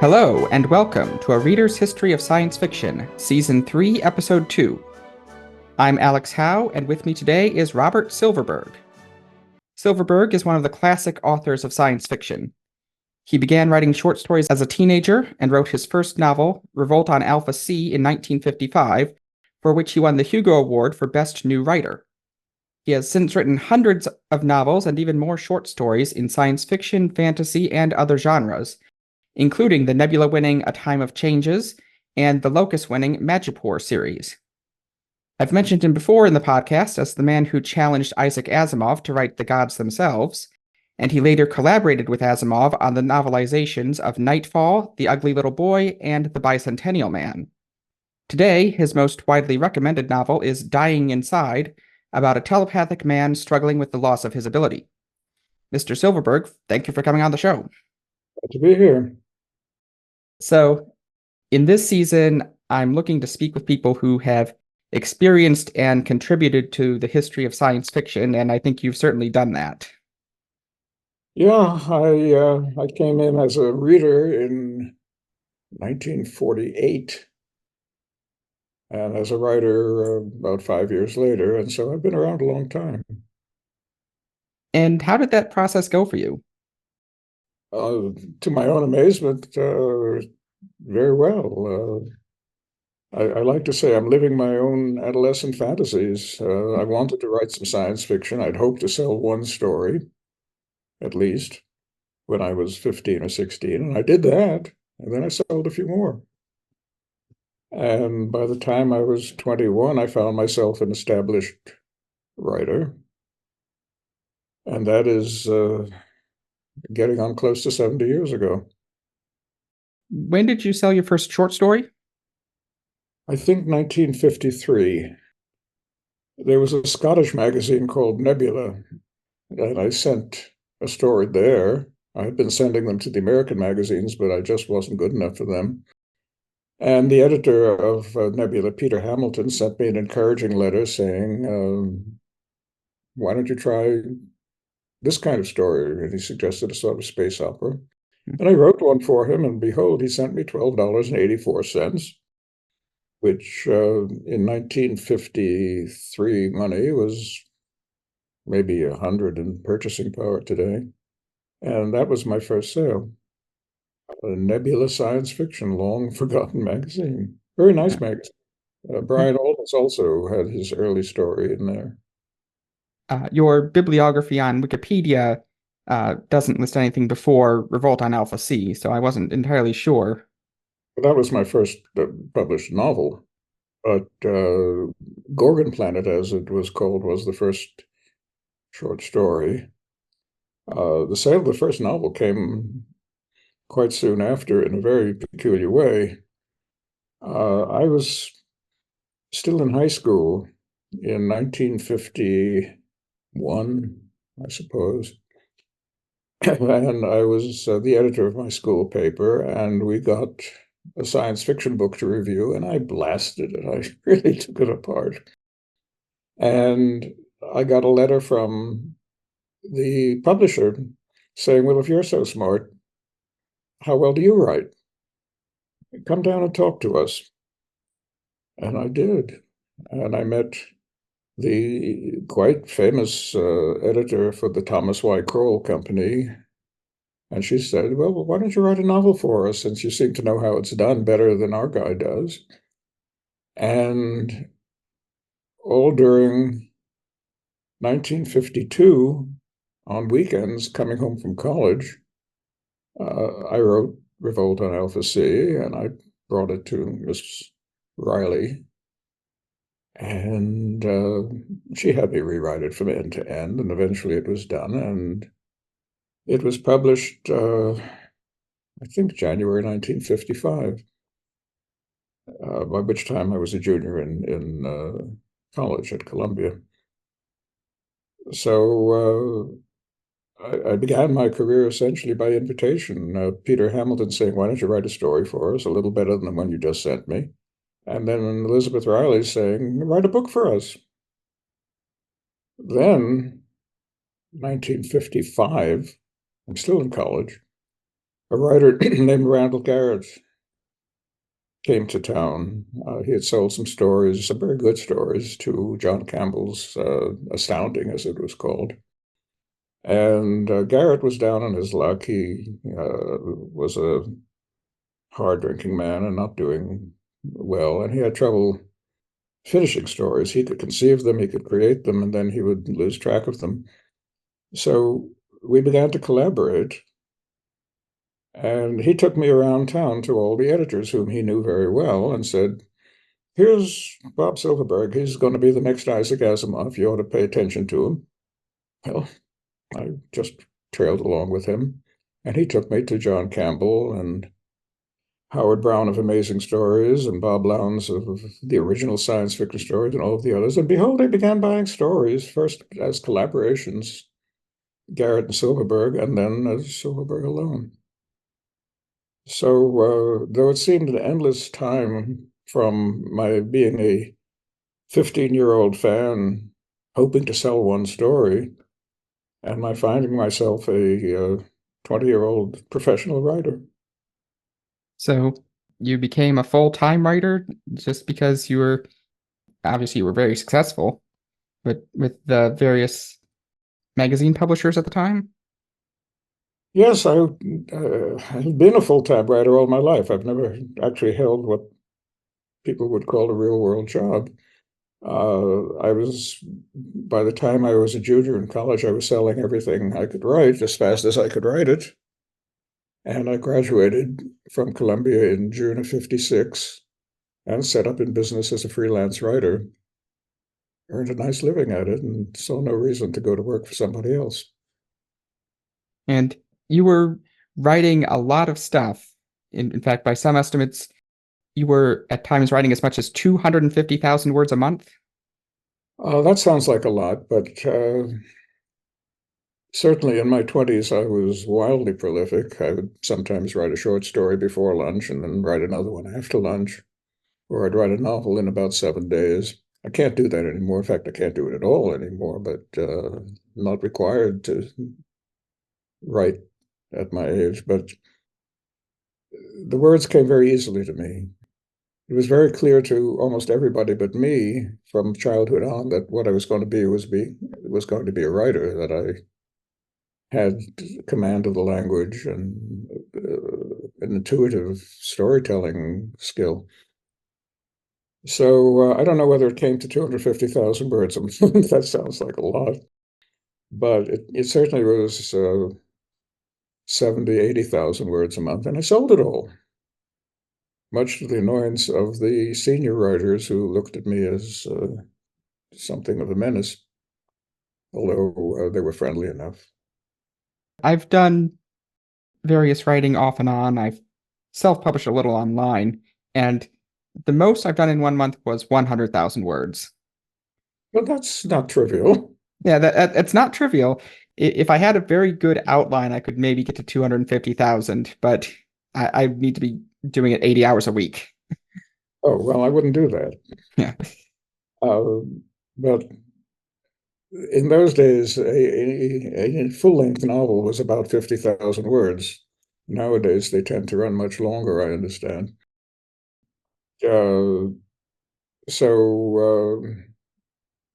Hello, and welcome to A Reader's History of Science Fiction, Season 3, Episode 2. I'm Alex Howe, and with me today is Robert Silverberg. Silverberg is one of the classic authors of science fiction. He began writing short stories as a teenager and wrote his first novel, Revolt on Alpha C, in 1955, for which he won the Hugo Award for Best New Writer. He has since written hundreds of novels and even more short stories in science fiction, fantasy, and other genres, including the Nebula-winning A Time of Changes and the Locus-winning Majipoor series. I've mentioned him before in the podcast as the man who challenged Isaac Asimov to write The Gods Themselves, and he later collaborated with Asimov on the novelizations of Nightfall, The Ugly Little Boy, and The Bicentennial Man. Today, his most widely recommended novel is Dying Inside, about a telepathic man struggling with the loss of his ability. Mr. Silverberg, thank you for coming on the show. Glad to be here. So, in this season, I'm looking to speak with people who have experienced and contributed to the history of science fiction, and I think you've certainly done that. Yeah, I came in as a reader in 1948 and as a writer about 5 years later, and so I've been around a long time. And how did that process go for you? To my own amazement, very well. I like to say I'm living my own adolescent fantasies. I wanted to write some science fiction. I'd hoped to sell one story, at least, when I was 15 or 16, and I did that, and then I sold a few more. And by the time I was 21, I found myself an established writer, and that is getting on close to 70 years ago. When did you sell your first short story? I think 1953. There was a Scottish magazine called Nebula, and I sent a story there. I had been sending them to the American magazines, but I just wasn't good enough for them. And the editor of Nebula, Peter Hamilton, sent me an encouraging letter saying, why don't you try this kind of story? And he suggested a sort of space opera. And I wrote one for him, and behold, he sent me $12.84, which in 1953 money was maybe 100 in purchasing power today. And that was my first sale. A Nebula Science Fiction, long forgotten magazine. Very nice magazine. Brian Alden's also had his early story in there. Your bibliography on Wikipedia doesn't list anything before Revolt on Alpha C, so I wasn't entirely sure. Well, that was my first published novel, but Gorgon Planet, as it was called, was the first short story. The sale of the first novel came quite soon after in a very peculiar way. I was still in high school in 1951, I suppose. And I was the editor of my school paper, and we got a science fiction book to review, and I blasted it. I really took it apart. And I got a letter from the publisher saying, well, if you're so smart, how well do you write? Come down and talk to us. And I did. And I met the quite famous editor for the Thomas Y. Kroll Company. And she said, well, why don't you write a novel for us, since you seem to know how it's done better than our guy does? And all during 1952, on weekends, coming home from college, I wrote Revolt on Alpha C, and I brought it to Miss Riley. And she had me rewrite it from end to end, and eventually it was done. And it was published, I think, January 1955, by which time I was a junior in college at Columbia. So I began my career essentially by invitation. Peter Hamilton saying, why don't you write a story for us, a little better than the one you just sent me? And then Elizabeth Riley saying, write a book for us. Then, 1955, I'm still in college, a writer named Randall Garrett came to town. He had sold some stories, some very good stories, to John Campbell's Astounding, as it was called. And Garrett was down on his luck. He was a hard-drinking man and not doing well, and he had trouble finishing stories. He could conceive them, he could create them, and then he would lose track of them. So we began to collaborate, and he took me around town to all the editors whom he knew very well and said, here's Bob Silverberg. He's going to be the next Isaac Asimov. You ought to pay attention to him. Well, I just trailed along with him, and he took me to John Campbell and Howard Brown of Amazing Stories and Bob Lowndes of the original science fiction stories and all of the others. And behold, they began buying stories, first as collaborations, Garrett and Silverberg, and then as Silverberg alone. So though it seemed an endless time from my being a 15-year-old fan hoping to sell one story and my finding myself a 20-year-old professional writer. So you became a full-time writer just because you were very successful, but with the various magazine publishers at the time? Yes, I've been a full-time writer all my life. I've never actually held what people would call a real-world job. By the time I was a junior in college, I was selling everything I could write as fast as I could write it. And I graduated from Columbia in June of '56 and set up in business as a freelance writer. Earned a nice living at it and saw no reason to go to work for somebody else. And you were writing a lot of stuff. In fact, by some estimates, you were at times writing as much as 250,000 words a month. That sounds like a lot, but certainly in my 20s, I was wildly prolific. I would sometimes write a short story before lunch and then write another one after lunch, or I'd write a novel in about 7 days. I can't do that anymore. In fact, I can't do it at all anymore, but I'm not required to write at my age. But the words came very easily to me. It was very clear to almost everybody but me from childhood on that what I was going to be was going to be a writer, that I had command of the language and an intuitive storytelling skill. So I don't know whether it came to 250,000 words a month. That sounds like a lot, but it certainly was 70, 80,000 words a month, and I sold it all, much to the annoyance of the senior writers who looked at me as something of a menace, although they were friendly enough. I've done various writing off and on. I've self-published a little online, and the most I've done in 1 month was 100,000 words. Well, that's not trivial. Yeah, that's not trivial. If I had a very good outline, I could maybe get to 250,000, but I need to be doing it 80 hours a week. Oh, well, I wouldn't do that. Yeah. But in those days, a full-length novel was about 50,000 words. Nowadays, they tend to run much longer, I understand. So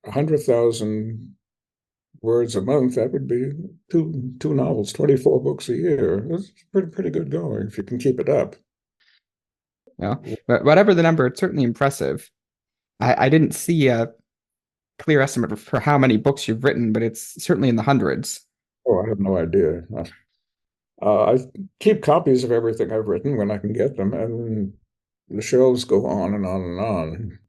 100,000 words a month, that would be two novels, 24 books a year. That's pretty good going if you can keep it up. Well, but whatever the number, it's certainly impressive. I didn't see a clear estimate for how many books you've written, but it's certainly in the hundreds. Oh, I have no idea. I keep copies of everything I've written when I can get them, and the shelves go on and on and on.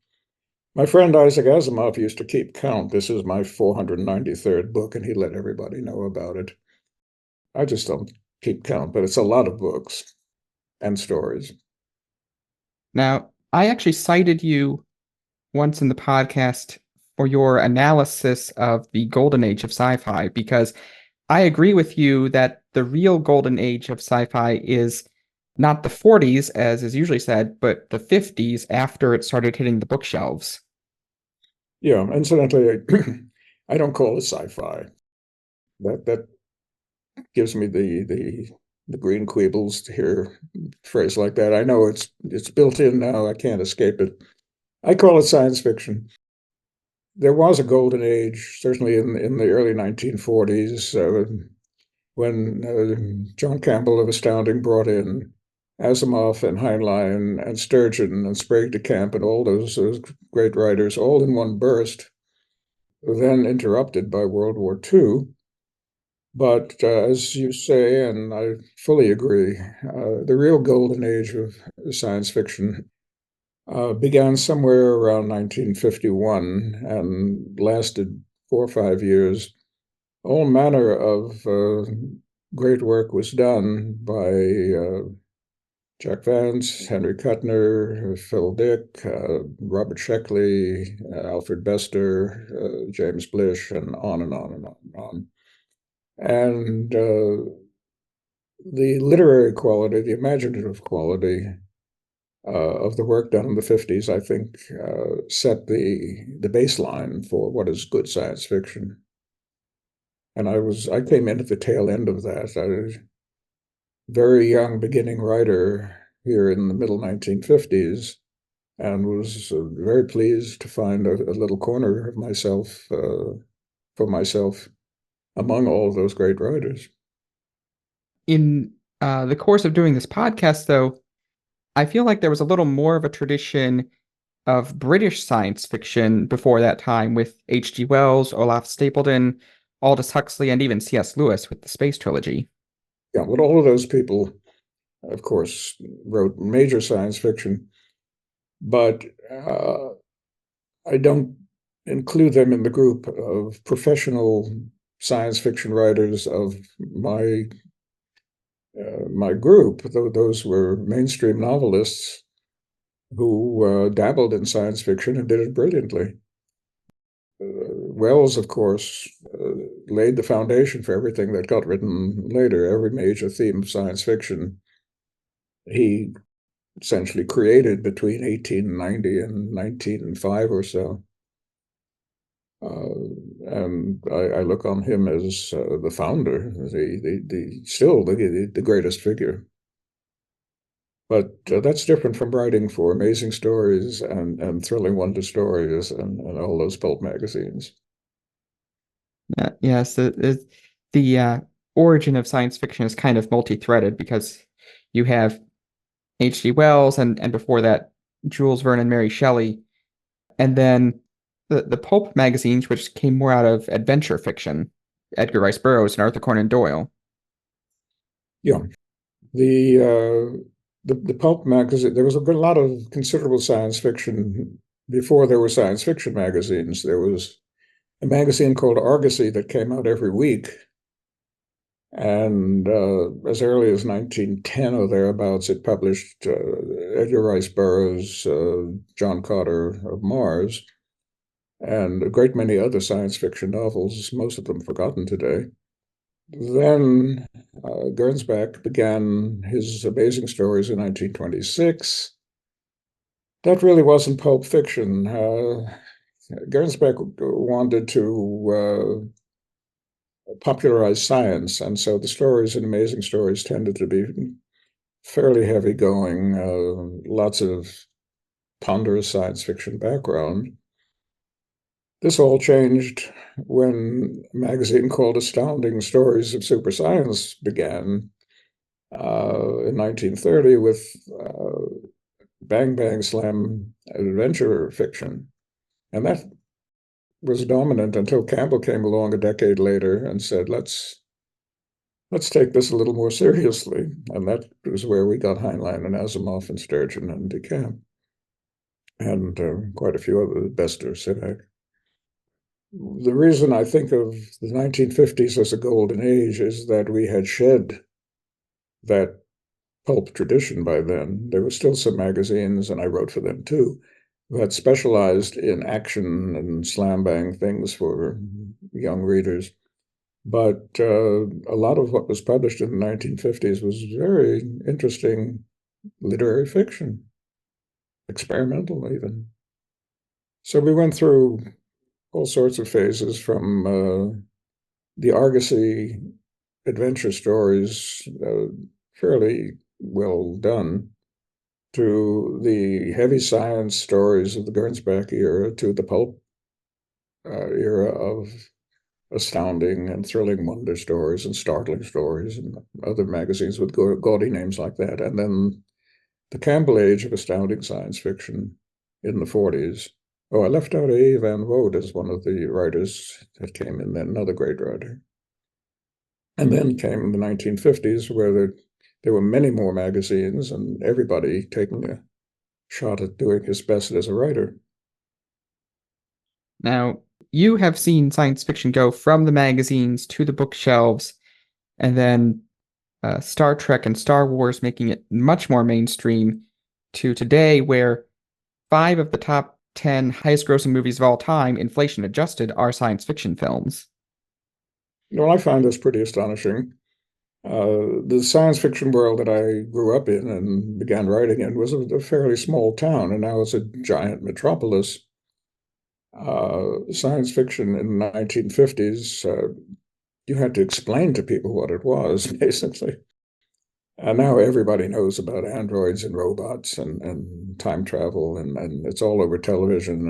My friend Isaac Asimov used to keep count. This is my 493rd book, and he let everybody know about it. I just don't keep count, but it's a lot of books and stories. Now, I actually cited you once in the podcast for your analysis of the golden age of sci-fi, because I agree with you that the real golden age of sci-fi is not the 40s, as is usually said, but the 50s after it started hitting the bookshelves. Yeah, incidentally, I don't call it sci-fi. That gives me the the green quibbles to hear a phrase like that. I know it's built in now. I can't escape it. I call it science fiction. There was a golden age, certainly in the early 1940s, when John Campbell of Astounding brought in Asimov and Heinlein and Sturgeon and Sprague de Camp and all those great writers, all in one burst, then interrupted by World War II. But as you say, and I fully agree, the real golden age of science fiction began somewhere around 1951 and lasted 4 or 5 years. All manner of great work was done by Jack Vance, Henry Kuttner, Phil Dick, Robert Sheckley, Alfred Bester, James Blish, and on and on and on and on. And the literary quality, the imaginative quality of the work done in the 50s, I think, set the baseline for what is good science fiction. And I came in at the tail end of that. I was a very young beginning writer here in the middle 1950s, and was very pleased to find a little corner of myself for myself among all of those great writers. In the course of doing this podcast, though, I feel like there was a little more of a tradition of British science fiction before that time with H.G. Wells, Olaf Stapledon, Aldous Huxley, and even C.S. Lewis with the Space Trilogy. Yeah, but all of those people, of course, wrote major science fiction, but I don't include them in the group of professional science fiction writers of my group. Those were mainstream novelists who dabbled in science fiction and did it brilliantly. Wells, of course, laid the foundation for everything that got written later. Every major theme of science fiction he essentially created between 1890 and 1905 or so. And I look on him as the founder, still the greatest figure. But that's different from writing for amazing stories and thrilling wonder stories and all those pulp magazines. Yes, the origin of science fiction is kind of multi-threaded because you have H.G. Wells and before that Jules Verne and Mary Shelley, and then the pulp magazines, which came more out of adventure fiction, Edgar Rice Burroughs and Arthur Conan Doyle. Yeah, the pulp magazine. There was a lot of considerable science fiction before there were science fiction magazines. There was a magazine called Argosy that came out every week. And as early as 1910 or thereabouts, it published Edgar Rice Burroughs, John Carter of Mars, and a great many other science fiction novels, most of them forgotten today. Then Gernsback began his amazing stories in 1926. That really wasn't pulp fiction. Gernsback wanted to popularize science, and so the stories in Amazing Stories tended to be fairly heavy going, lots of ponderous science fiction background. This all changed when a magazine called Astounding Stories of Super Science began in 1930 with Bang Bang Slam adventure fiction. And that was dominant until Campbell came along a decade later and said, let's take this a little more seriously. And that was where we got Heinlein and Asimov and Sturgeon and de Camp and quite a few other, Bester, Sinek. The reason I think of the 1950s as a golden age is that we had shed that pulp tradition by then. There were still some magazines, and I wrote for them too, that specialized in action and slam bang things for young readers. But a lot of what was published in the 1950s was very interesting literary fiction, experimental even. So we went through all sorts of phases from the Argosy adventure stories fairly well done, to the heavy science stories of the Gernsback era, to the pulp era of astounding and thrilling wonder stories and startling stories and other magazines with gaudy names like that. And then the Campbell age of astounding science fiction in the 40s. Oh, I left out A. Van Vogt as one of the writers that came in then, another great writer. And then came the 1950s, where there were many more magazines and everybody taking a shot at doing his best as a writer. Now, you have seen science fiction go from the magazines to the bookshelves, and then Star Trek and Star Wars making it much more mainstream to today, where 5 of the top 10 highest grossing movies of all time, inflation adjusted, are science fiction films. Well, I find this pretty astonishing. The science fiction world that I grew up in and began writing in was a fairly small town, and now it's a giant metropolis. Science fiction in the 1950s, you had to explain to people what it was, basically. And now everybody knows about androids and robots and time travel, and it's all over television.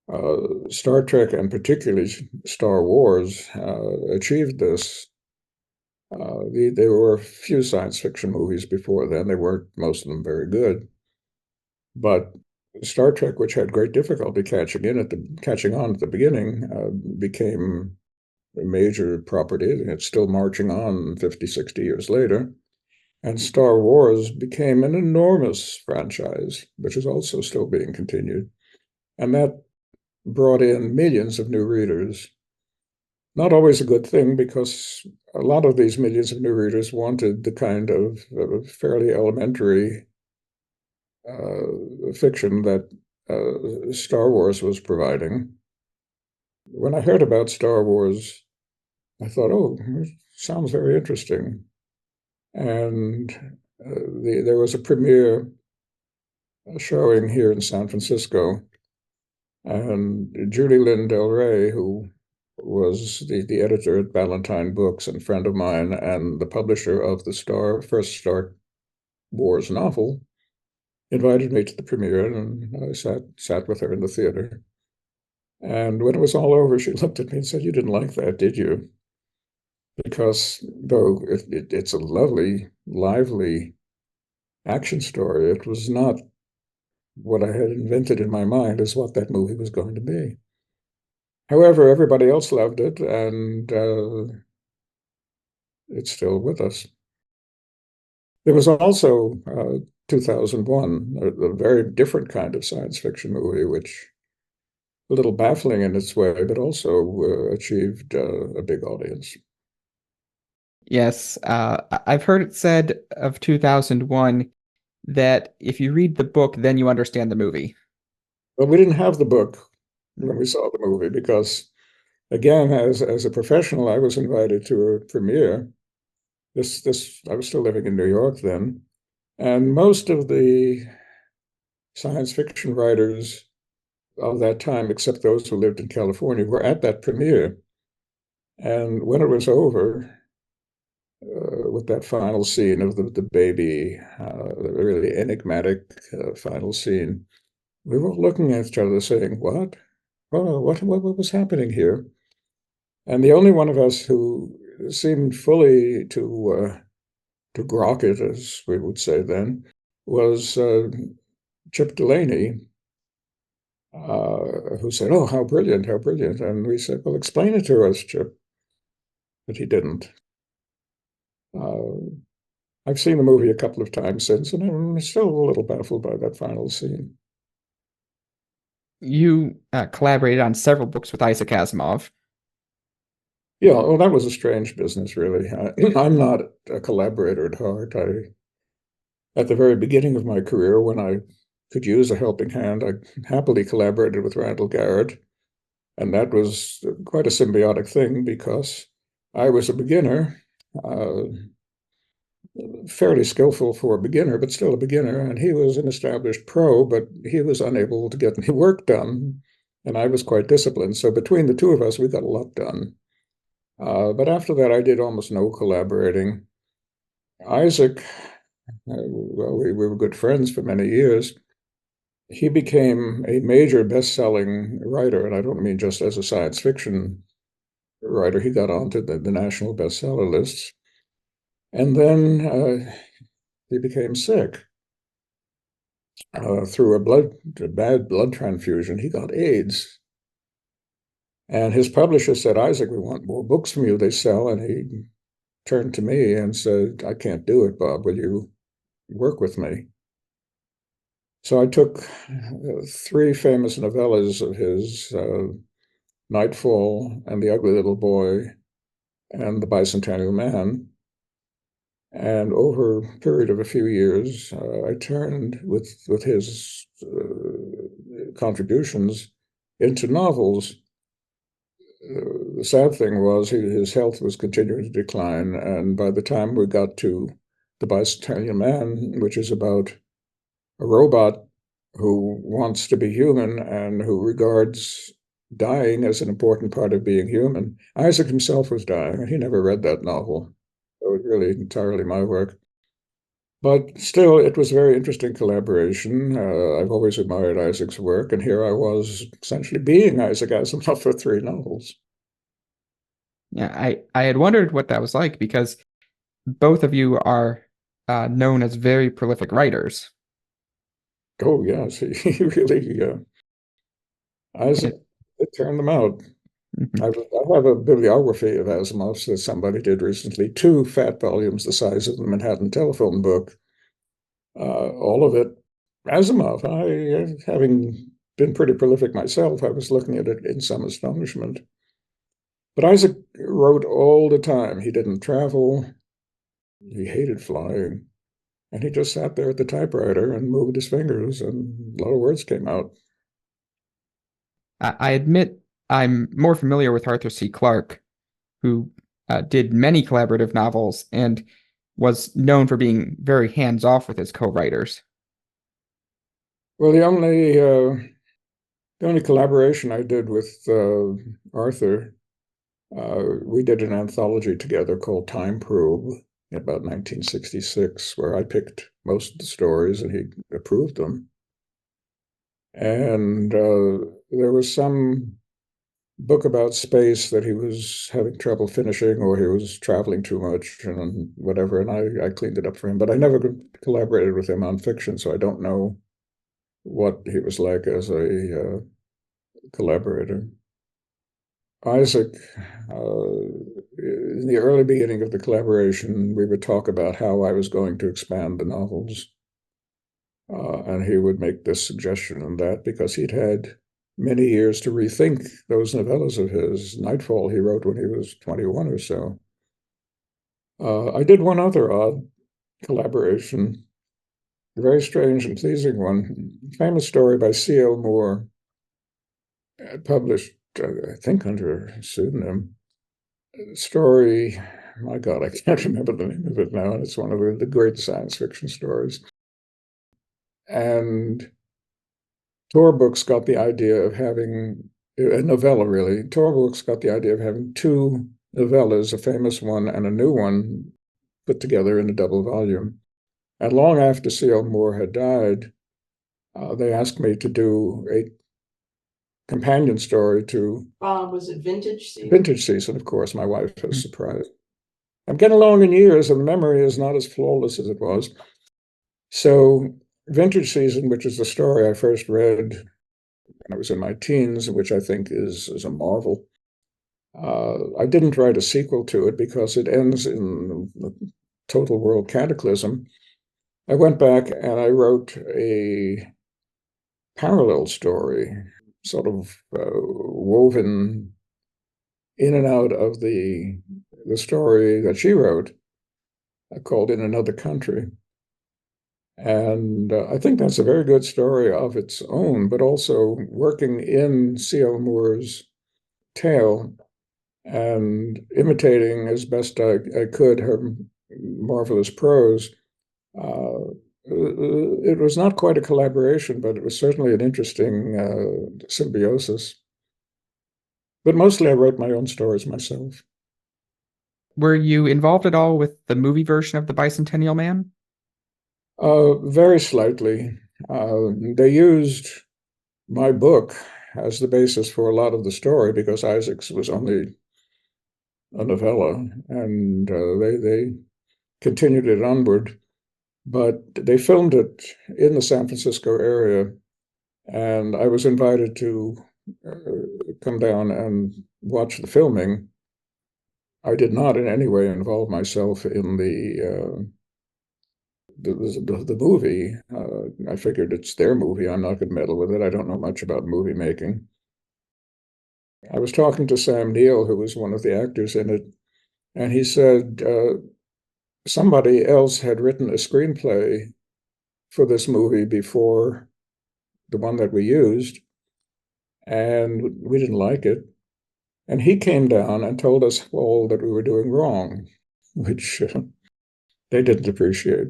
And Star Trek, and particularly Star Wars, achieved this. There were a few science fiction movies before then. They weren't, most of them, very good. But Star Trek, which had great difficulty catching on at the beginning, became a major property, and it's still marching on 50, 60 years later. And Star Wars became an enormous franchise, which is also still being continued. And that brought in millions of new readers. Not always a good thing, because a lot of these millions of new readers wanted the kind of fairly elementary fiction that Star Wars was providing. When I heard about Star Wars, I thought, oh, sounds very interesting. And there was a premiere showing here in San Francisco, and Julie Lynn Del Rey, who was the editor at Ballantine Books and friend of mine, and the publisher of the first Star Wars novel, invited me to the premiere, and I sat with her in the theater. And when it was all over, she looked at me and said, "You didn't like that, did you?" Because though it's a lovely, lively action story, it was not what I had invented in my mind as what that movie was going to be. However, everybody else loved it, and it's still with us. There was also 2001, a very different kind of science fiction movie, which a little baffling in its way, but also achieved a big audience. Yes, I've heard it said of 2001 that if you read the book, then you understand the movie. But we didn't have the book when we saw the movie, because, again, as a professional, I was invited to a premiere. I was still living in New York then, and most of the science fiction writers of that time, except those who lived in California, were at that premiere. And when it was over, with that final scene of the baby, the really enigmatic final scene, we were looking at each other saying, "What? Oh, what was happening here?" And the only one of us who seemed fully to grok it, as we would say then, was Chip Delaney, who said, "Oh, how brilliant, how brilliant." And we said, "Well, explain it to us, Chip." But he didn't. I've seen the movie a couple of times since, and I'm still a little baffled by that final scene. You collaborated on several books with Isaac Asimov. Yeah, well, that was a strange business, really. I'm not a collaborator at heart. At the very beginning of my career, when I could use a helping hand, I happily collaborated with Randall Garrett, and that was quite a symbiotic thing, because I was a beginner, fairly skillful for a beginner, but still a beginner, and he was an established pro, but he was unable to get any work done, and I was quite disciplined. So between the two of us, we got a lot done. But after that, I did almost no collaborating. Isaac, well, we were good friends for many years. He became a major best-selling writer, and I don't mean just as a science fiction writer. He got onto the national bestseller lists. And then he became sick through a bad blood transfusion. He got AIDS. And his publisher said, Isaac, we want more books from you. They sell. And he turned to me and said, I can't do it, Bob. Will you work with me? So I took three famous novellas of his, Nightfall and The Ugly Little Boy and The Bicentennial Man. And over a period of a few years, I turned with his contributions into novels. The sad thing was his health was continuing to decline, and by the time we got to The Bicentennial Man, which is about a robot who wants to be human and who regards dying as an important part of being human, Isaac himself was dying, and he never read that novel. It was really entirely my work. But still, it was a very interesting collaboration. I've always admired Isaac's work, and here I was essentially being Isaac Asimov for three novels. Yeah, I had wondered what that was like because both of you are known as very prolific writers. Oh, yes, he really, Isaac, it turned them out. Mhm. I have a bibliography of Asimov's that somebody did recently, 2 fat volumes the size of the Manhattan Telephone book. All of it Asimov. Having been pretty prolific myself, I was looking at it in some astonishment. But Isaac wrote all the time. He didn't travel. He hated flying. And he just sat there at the typewriter and moved his fingers, and a lot of words came out. I admit I'm more familiar with Arthur C. Clarke, who did many collaborative novels and was known for being very hands-off with his co-writers. Well, the only collaboration I did with Arthur, we did an anthology together called Time Probe in about 1966, where I picked most of the stories and he approved them. And there was some book about space that he was having trouble finishing, or he was traveling too much and whatever, and I cleaned it up for him. But I never collaborated with him on fiction, so I don't know what he was like as a collaborator. Isaac, in the early beginning of the collaboration, we would talk about how I was going to expand the novels. And he would make this suggestion and that because he'd had many years to rethink those novellas of his. Nightfall he wrote when he was 21 or so. I did one other odd collaboration, a very strange and pleasing one. Famous story by C.L. Moore, published, I think, under a pseudonym. Story, my God, I can't remember the name of it now. It's one of the great science fiction stories. And Tor Books got the idea of having a novella, really. Tor Books got the idea of having 2 novellas, a famous one and a new one, put together in a double volume. And long after C.L. Moore had died, they asked me to do a companion story to Was it Vintage Season? Vintage Season, of course. My wife was surprised. I'm getting along in years, and memory is not as flawless as it was. So Vintage Season, which is the story I first read when I was in my teens, which I think is a marvel. I didn't write a sequel to it because it ends in the total world cataclysm. I went back and I wrote a parallel story, sort of woven in and out of the story that she wrote, called In Another Country. And I think that's a very good story of its own, but also working in C.L. Moore's tale and imitating as best I could her marvelous prose. It was not quite a collaboration, but it was certainly an interesting symbiosis. But mostly I wrote my own stories myself. Were you involved at all with the movie version of the Bicentennial Man? Very slightly. They used my book as the basis for a lot of the story because Isaac's was only a novella, and they continued it onward. But they filmed it in the San Francisco area, and I was invited to come down and watch the filming. I did not in any way involve myself in the movie. I figured it's their movie. I'm not going to meddle with it. I don't know much about movie making. I was talking to Sam Neill, who was one of the actors in it, and he said somebody else had written a screenplay for this movie before the one that we used, and we didn't like it. And he came down and told us all that we were doing wrong, which they didn't appreciate.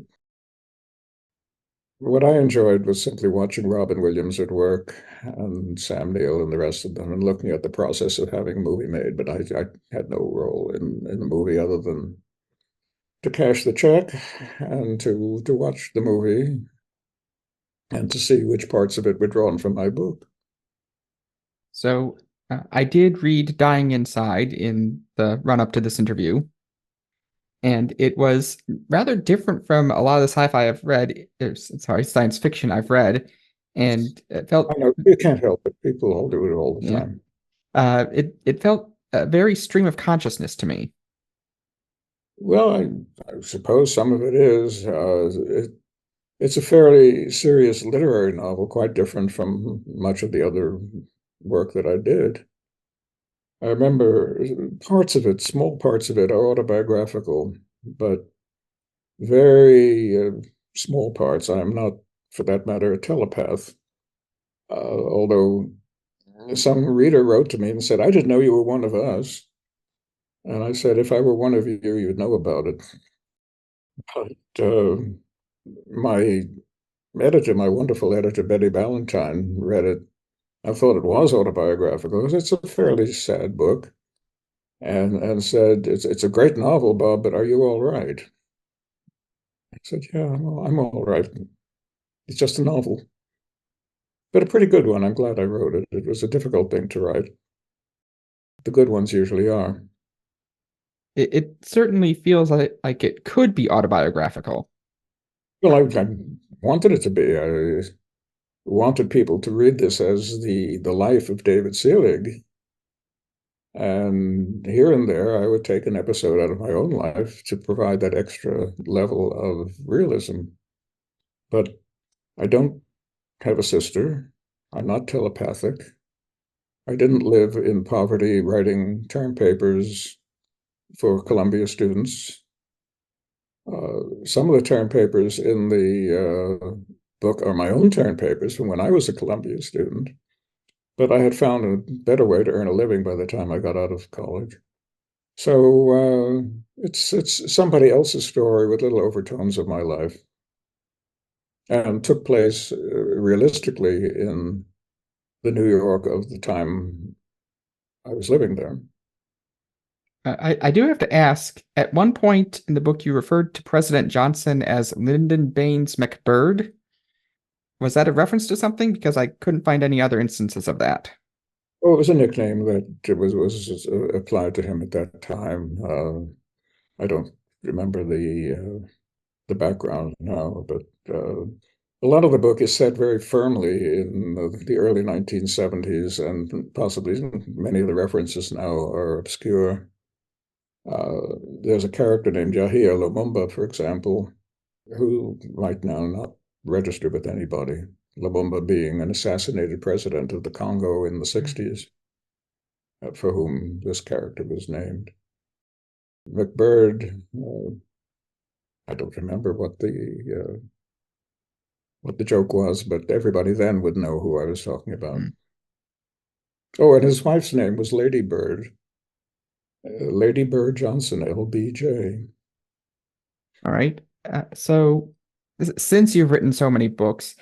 What I enjoyed was simply watching Robin Williams at work and Sam Neill and the rest of them and looking at the process of having a movie made. But I had no role in the movie other than to cash the check and to watch the movie and to see which parts of it were drawn from my book. So I did read Dying Inside in the run-up to this interview, and it was rather different from a lot of the sci-fi I've read, sorry, science fiction I've read, and it I felt, know you can't help it. People all do it all the yeah, time. it felt very stream of consciousness to me. Well, I suppose some of it is. It's a fairly serious literary novel, quite different from much of the other work that I did. I remember parts of it, small parts of it, are autobiographical, but very small parts. I'm not, for that matter, a telepath. Although some reader wrote to me and said, I didn't know you were one of us. And I said, if I were one of you, you'd know about it. But my editor, my wonderful editor, Betty Ballantyne, read it. I thought it was autobiographical. It's a fairly sad book, and said, it's a great novel, Bob, but are you all right? I said, yeah, I'm all right. It's just a novel, but a pretty good one. I'm glad I wrote it. It was a difficult thing to write. The good ones usually are. It certainly feels like it could be autobiographical. Well, I wanted it to be. I wanted people to read this as the life of David Seelig. And here and there, I would take an episode out of my own life to provide that extra level of realism. But I don't have a sister. I'm not telepathic. I didn't live in poverty writing term papers for Columbia students. Some of the term papers in the book are my own term papers from when I was a Columbia student. But I had found a better way to earn a living by the time I got out of college. So it's somebody else's story with little overtones of my life, and took place realistically in the New York of the time I was living there. I do have to ask, at one point in the book, you referred to President Johnson as Lyndon Baines McBird. Was that a reference to something? Because I couldn't find any other instances of that. Oh, it was a nickname that was applied to him at that time. I don't remember the background now, but a lot of the book is set very firmly in the early 1970s, and possibly many of the references now are obscure. There's a character named Yahya Lumumba, for example, who might now not register with anybody. Lumumba being an assassinated president of the Congo in the 60s, for whom this character was named. McBird, I don't remember what the joke was, but everybody then would know who I was talking about. Mm. Oh, and his wife's name was Lady Bird. Lady Bird Johnson, LBJ. All right. So since you've written so many books,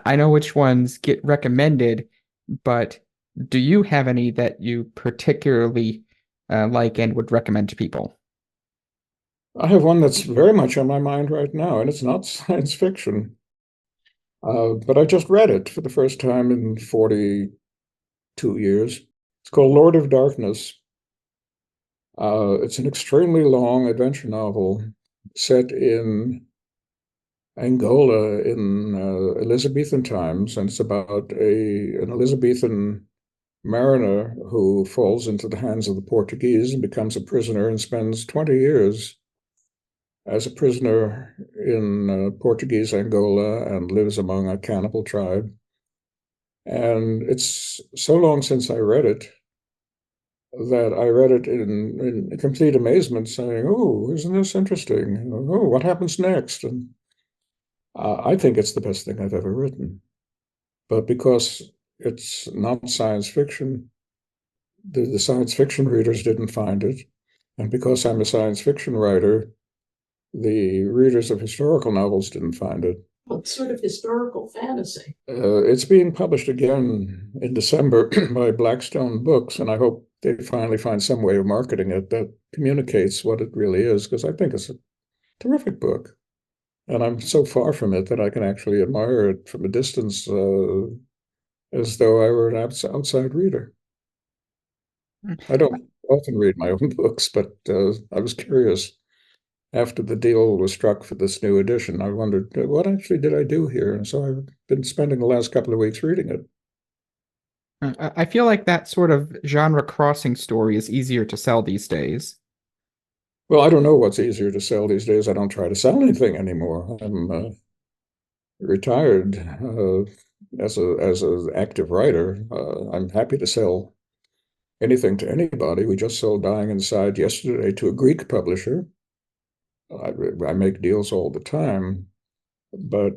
I know which ones get recommended, but do you have any that you particularly like and would recommend to people? I have one that's very much on my mind right now, and it's not science fiction. But I just read it for the first time in 42 years. It's called Lord of Darkness. It's an extremely long adventure novel set in Angola in Elizabethan times, and it's about an Elizabethan mariner who falls into the hands of the Portuguese and becomes a prisoner and spends 20 years as a prisoner in Portuguese Angola and lives among a cannibal tribe. And it's so long since I read it that I read it in complete amazement, saying, "Oh, isn't this interesting? Oh, what happens next?" And I think it's the best thing I've ever written. But because it's not science fiction, the science fiction readers didn't find it. And because I'm a science fiction writer, the readers of historical novels didn't find it. What sort of historical fantasy? It's being published again in December by Blackstone Books, and I hope they finally find some way of marketing it that communicates what it really is, because I think it's a terrific book. And I'm so far from it that I can actually admire it from a distance as though I were an outside reader. I don't often read my own books, but I was curious after the deal was struck for this new edition. I wondered, what actually did I do here? And so I've been spending the last couple of weeks reading it. I feel like that sort of genre crossing story is easier to sell these days. Well, I don't know what's easier to sell these days. I don't try to sell anything anymore. I'm retired as an active writer. I'm happy to sell anything to anybody. We just sold Dying Inside yesterday to a Greek publisher. I make deals all the time, but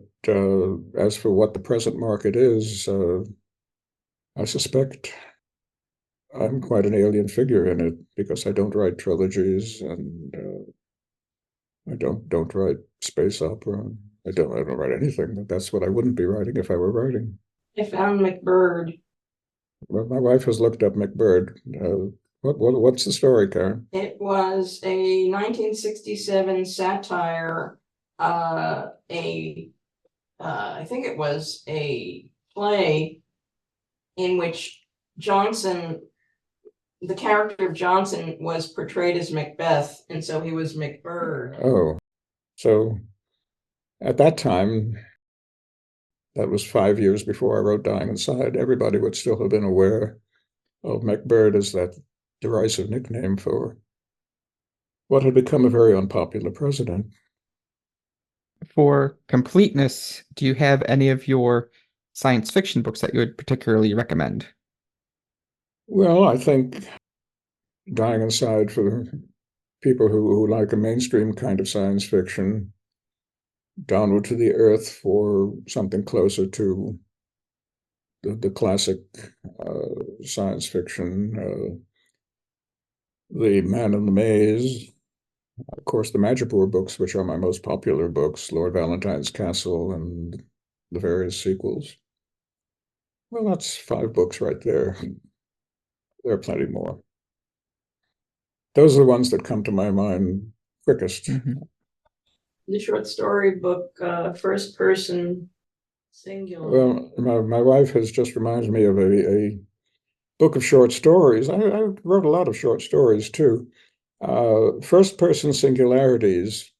as for what the present market is, I suspect I'm quite an alien figure in it because I don't write trilogies and I don't write space opera. I don't write anything. But that's what I wouldn't be writing if I were writing. I found McBird. Well, my wife has looked up McBird. What's the story, Karen? It was a 1967 satire, I think it was a play in which Johnson, the character of Johnson, was portrayed as Macbeth, and so he was McBird. Oh, so at that time, that was 5 years before I wrote Dying Inside, everybody would still have been aware of McBird as that derisive nickname for what had become a very unpopular president. For completeness, do you have any of your science fiction books that you would particularly recommend? Well, I think Dying Inside for people who like a mainstream kind of science fiction, Downward to the Earth for something closer to the classic science fiction, The Man in the Maze, of course, the Majipoor books, which are my most popular books, Lord Valentine's Castle and the various sequels. Well, that's 5 books right there. There are plenty more. Those are the ones that come to my mind quickest. The short story book, first person singular. Well, my wife has just reminded me of a book of short stories. I wrote a lot of short stories too. First person Singularities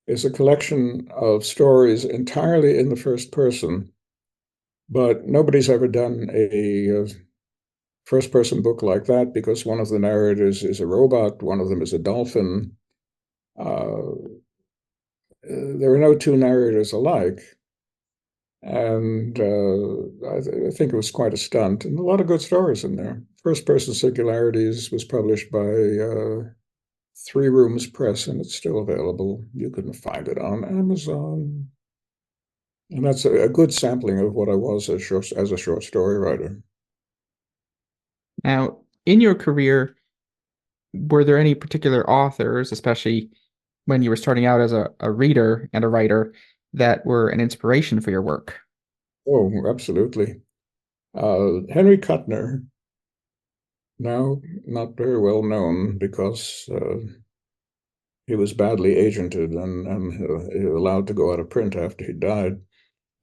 is a collection of stories entirely in the first person, but nobody's ever done a first person book like that because one of the narrators is a robot, one of them is a dolphin. There are no two narrators alike. And I think it was quite a stunt, and a lot of good stories in there. First Person Singularities was published by Three Rooms Press, and it's still available. You can find it on Amazon. And that's a good sampling of what I was as a short story writer. Now, in your career, were there any particular authors, especially when you were starting out as a reader and a writer, that were an inspiration for your work? Oh, absolutely. Henry Kuttner, now not very well known because he was badly agented and allowed to go out of print after he died.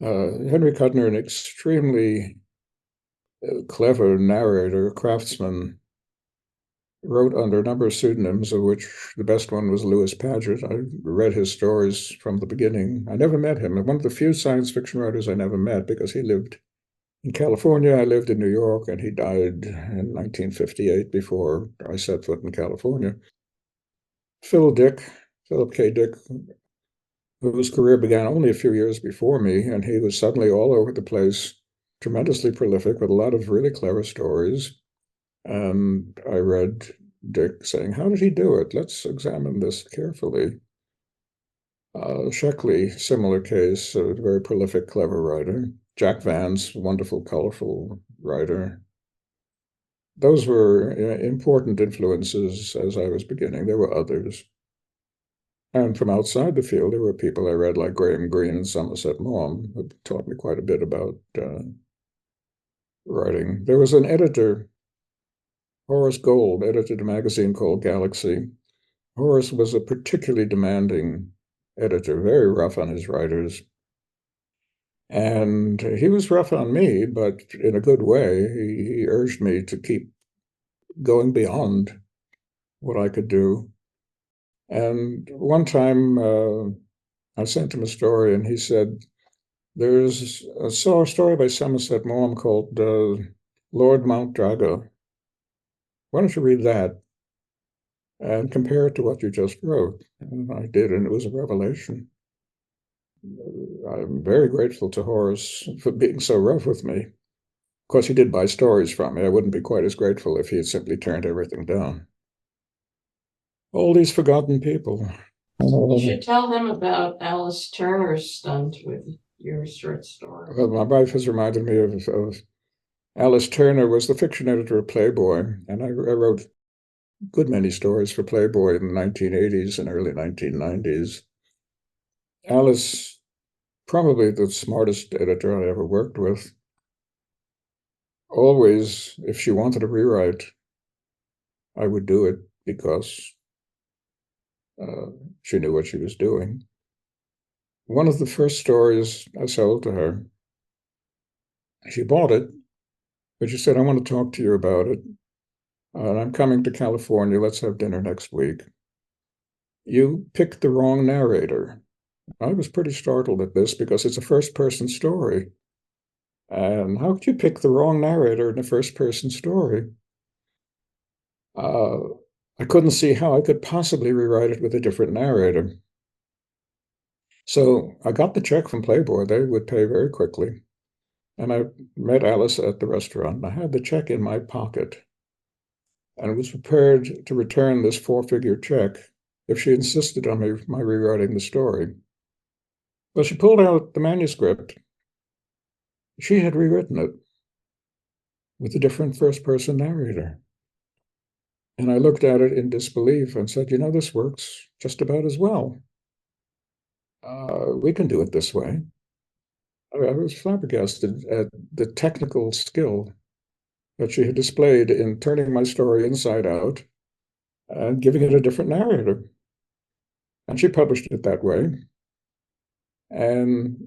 Henry Cudner, an extremely clever narrator, craftsman, wrote under a number of pseudonyms, of which the best one was Lewis Paget. I read his stories from the beginning. I never met him. One of the few science fiction writers I never met, because he lived in California, I lived in New York, and he died in 1958 before I set foot in California. Philip K. Dick, whose career began only a few years before me, and he was suddenly all over the place, tremendously prolific with a lot of really clever stories. And I read Dick saying, how did he do it? Let's examine this carefully. Sheckley, similar case, a very prolific, clever writer. Jack Vance, wonderful, colorful writer. Those were important influences as I was beginning. There were others. And from outside the field, there were people I read like Graham Greene and Somerset Maugham, who taught me quite a bit about writing. There was an editor, Horace Gold, edited a magazine called Galaxy. Horace was a particularly demanding editor, very rough on his writers. And he was rough on me, but in a good way. He urged me to keep going beyond what I could do. And one time I sent him a story, and he said, there's a story by Somerset Maugham called Lord Mount Drago. Why don't you read that and compare it to what you just wrote? And I did, and it was a revelation. I'm very grateful to Horace for being so rough with me. Of course, he did buy stories from me. I wouldn't be quite as grateful if he had simply turned everything down. All these forgotten people. You should tell him about Alice Turner's stunt with your short story. Well, my wife has reminded me of Alice Turner was the fiction editor of Playboy, and I wrote a good many stories for Playboy in the 1980s and early 1990s. Alice, probably the smartest editor I ever worked with, always, if she wanted to rewrite, I would do it because she knew what she was doing. One of the first stories I sold to her, she bought it, but she said, I want to talk to you about it. And I'm coming to California. Let's have dinner next week. You picked the wrong narrator. I was pretty startled at this because it's a first-person story. And how could you pick the wrong narrator in a first-person story? I couldn't see how I could possibly rewrite it with a different narrator. So I got the check from Playboy. They would pay very quickly. And I met Alice at the restaurant. I had the check in my pocket and was prepared to return this 4-figure check if she insisted on my rewriting the story. Well, she pulled out the manuscript. She had rewritten it with a different first-person narrator. And I looked at it in disbelief and said, this works just about as well. We can do it this way. I was flabbergasted at the technical skill that she had displayed in turning my story inside out and giving it a different narrator. And she published it that way. And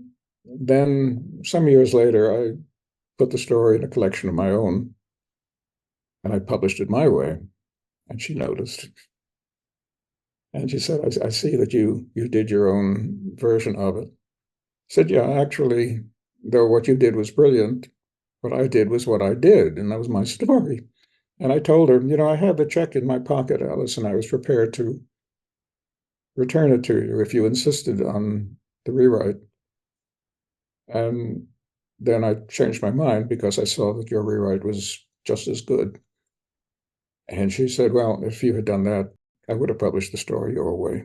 then some years later, I put the story in a collection of my own, and I published it my way. And she noticed. And she said, I see that you did your own version of it. I said, yeah, actually, though what you did was brilliant, what I did was what I did, and that was my story. And I told her, I had the check in my pocket, Alice, and I was prepared to return it to you if you insisted on the rewrite. And then I changed my mind because I saw that your rewrite was just as good. And she said, well, if you had done that, I would have published the story your way.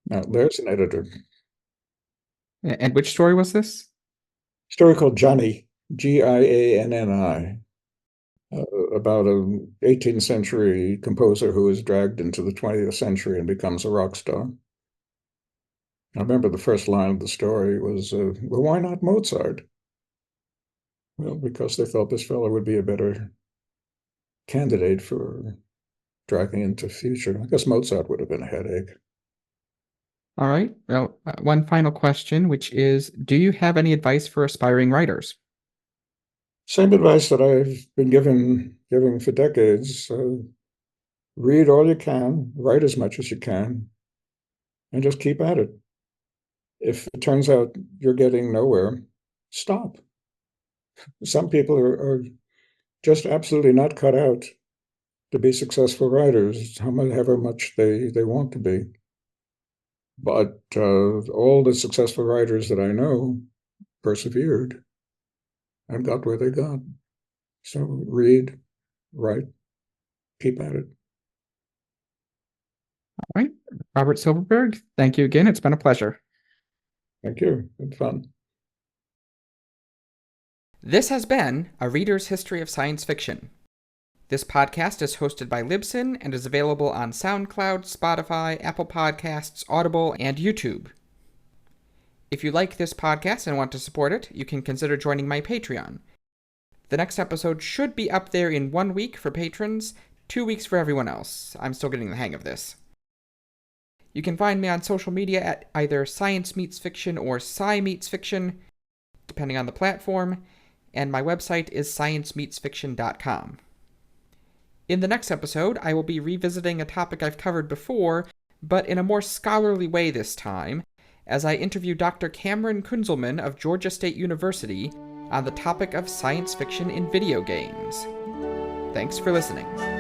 Now, there's an editor. And which story was this? Story called Gianni, Gianni, about an 18th century composer who is dragged into the 20th century and becomes a rock star. I remember the first line of the story was, well, why not Mozart? Well, because they thought this fellow would be a better candidate for dragging into the future. I guess Mozart would have been a headache. All right. Well, one final question, which is, do you have any advice for aspiring writers? Same advice that I've been giving for decades. Read all you can, write as much as you can, and just keep at it. If it turns out you're getting nowhere, stop. Some people are just absolutely not cut out to be successful writers, however much they want to be. But all the successful writers that I know persevered and got where they got. So read, write, keep at it. All right. Robert Silverberg, thank you again. It's been a pleasure. Thank you. It's fun. This has been A Reader's History of Science Fiction. This podcast is hosted by Libsyn and is available on SoundCloud, Spotify, Apple Podcasts, Audible, and YouTube. If you like this podcast and want to support it, you can consider joining my Patreon. The next episode should be up there in 1 week for patrons, 2 weeks for everyone else. I'm still getting the hang of this. You can find me on social media at either Science Meets Fiction or Sci Meets Fiction, depending on the platform, and my website is sciencemeetsfiction.com. In the next episode, I will be revisiting a topic I've covered before, but in a more scholarly way this time, as I interview Dr. Cameron Kunzelman of Georgia State University on the topic of science fiction in video games. Thanks for listening.